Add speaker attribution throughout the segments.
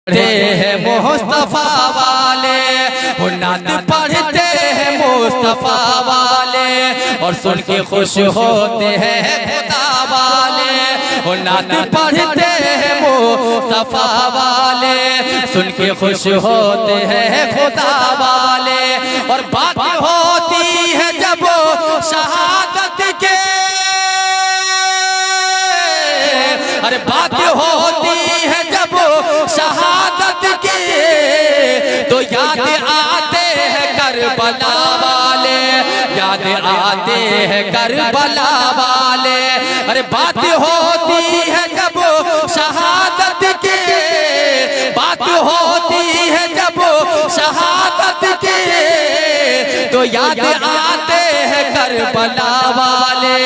Speaker 1: हैं मुस्तफा वाले, नात पढ़ते हैं मुस्तफा वाले और सुन के खुश होते हैं खुदा वाले। नात पढ़ते हैं मुस्तफा वाले, सुन के खुश होते हैं खुदा वाले। और बात होती है जब शहादत के, अरे बात होती है जब शहादत के, तो याद आते हैं करबला वाले, याद आते हैं करबला वाले। अरे बात होती है जब शहादत के, बात होती है जब शहादत के, तो याद आते हैं करबला वाले,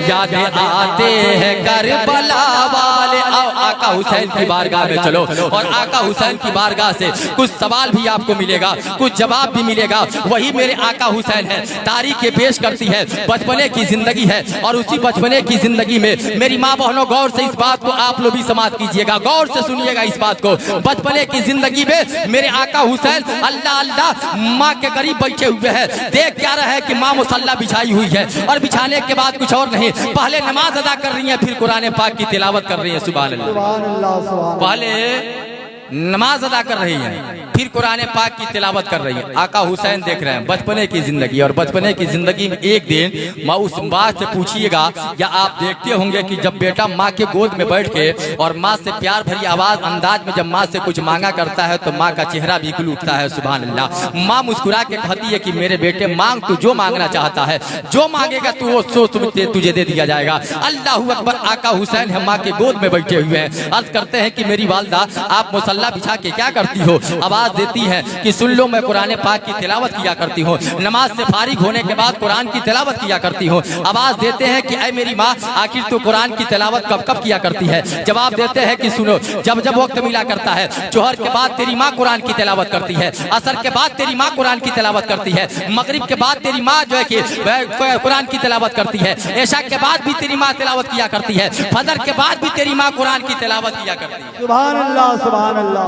Speaker 1: याद आते हैं करबला वाले। आओ आका हुसैन की बारगाह में चलो और आका हुसैन की बारगाह से कुछ सवाल भी आपको मिलेगा, कुछ जवाब भी मिलेगा। वही मेरे आका हुसैन है, तारीखें पेश करती है, बचपने की जिंदगी है। और उसी बचपने की जिंदगी में मेरी माँ बहनों गौर से इस बात को आप लोग भी समाप्त कीजिएगा, गौर से सुनिएगा इस बात को। बचपने की जिंदगी में मेरे आका हुसैन अल्लाह अल्लाह माँ के करीब बैठे हुए हैं। देख क्या रहा है कि माँ मुसल्ला बिछाई हुई है और बिछाने के बाद कुछ और नहीं, पहले नमाज अदा कर रही है, फिर कुरान पाक की तिलावत कर रही है। सुभान अल्लाह। पहले नमाज अदा कर रही है, फिर कुरान पाक की तिलावत कर रही है। आका हुसैन देख रहे हैं बचपने की जिंदगी। और बचपने की जिंदगी में एक दिन माँ उस बात से पूछिएगा, या आप देखते होंगे कि जब बेटा माँ के गोद में बैठ के और माँ से प्यार भरी आवाज अंदाज में जब माँ से कुछ मांगा करता है तो माँ का चेहरा बिल्कुल उठता है। सुभान अल्लाह। माँ मुस्कुरा के कहती है कि मेरे बेटे मांग, तू जो मांगना चाहता है, जो मांगेगा तू वो सोच तुझे दे दिया जाएगा। अल्लाह अकबर। आका हुसैन है माँ के गोद में बैठे हुए हैं। अर्ज करते हैं कि मेरी वालदा आप मुसल्ला बिछा के क्या करती हो? आवाज देती है कि सुन लो, मैं कुरान पाक की तिलावत किया करती हूँ, नमाज से फारिग होने के बाद कुरान की तिलावत किया करती हूँ। आवाज देते हैं कि ऐ मेरी माँ, आखिर तू कुरान की तिलावत कब कब किया करती है? जवाब देते हैं कि सुनो, जब जब वक्त मिला करता है। जोहर के बाद तेरी माँ कुरान की तिलावत करती है, असर के बाद तेरी माँ कुरान की तिलावत करती है, मगरिब के बाद तेरी माँ जो है कि कुरान की तिलावत करती है, ऐशा के बाद भी तेरी माँ तिलावत किया करती है, फजर के बाद भी तेरी माँ कुरान की तिलावत किया करती है।
Speaker 2: सुभान अल्लाह, सुभान अल्लाह।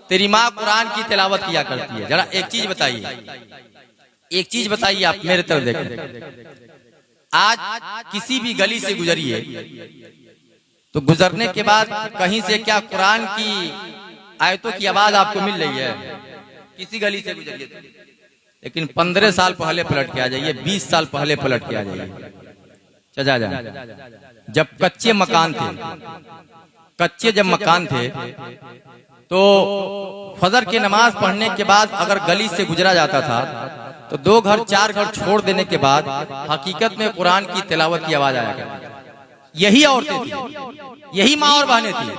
Speaker 1: तेरी माँ कुरान की तिलावत किया करती है। जरा एक चीज बताइए, एक चीज बताइए, आप मेरे तरफ देखें। आज किसी भी गली से गुजरिए तो गुजरने के बाद कहीं से क्या कुरान की आयतों की आवाज आपको मिल रही है? किसी गली से गुजरिए, लेकिन 15 साल पहले पलट के आ जाइए, 20 साल पहले पलट के आ जाइए, चजा जा। जब कच्चे मकान थे, कच्चे जब मकान थे, तो फजर की नमाज पढ़ने के बाद अगर गली से गुजरा जाता था तो 2 घर 4 घर छोड़ देने के बाद हकीकत में कुरान की तिलावत की आवाज आया करती। यही औरतें थी, यही माँ और बहनें थी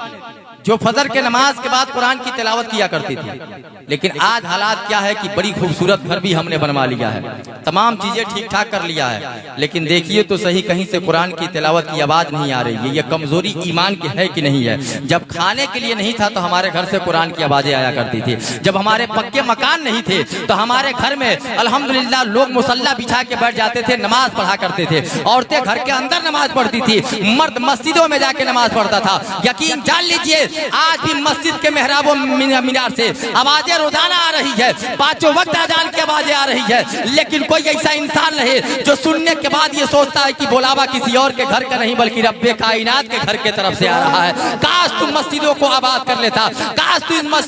Speaker 1: जो फजर के नमाज के बाद कुरान की तिलावत किया करती थी। लेकिन आज हालात क्या है कि बड़ी खूबसूरत घर भी हमने बनवा लिया है, तमाम चीजें ठीक ठाक कर लिया है, लेकिन देखिए तो सही कहीं से कुरान की तिलावत की आवाज नहीं आ रही है। ये कमजोरी ईमान की है कि नहीं है? जब खाने के लिए नहीं था तो हमारे घर से कुरान की आवाजें आया करती थी। जब हमारे पक्के मकान नहीं थे तो हमारे घर में अल्हम्दुलिल्लाह लोग मुसल्ला बिछा के बैठ जाते थे, नमाज पढ़ा करते थे। औरतें घर के अंदर नमाज पढ़ती थी, मर्द मस्जिदों में जाके नमाज पढ़ता था। यकीन जान लीजिए आज भी मस्जिद के मेहराबों मीनार से आवाजें रोजाना आ रही है, 5 वक्त अजान की आवाजें आ रही है, लेकिन कोई ऐसा इंसान नहीं जो सुनने के बाद ये सोचता है कि बुलावा किसी और के घर का नहीं बल्कि रब्बे कायनात के घर के तरफ से आ रहा है। काश तुम मस्जिदों को आबाद कर लेता, काश तुम मस्जिद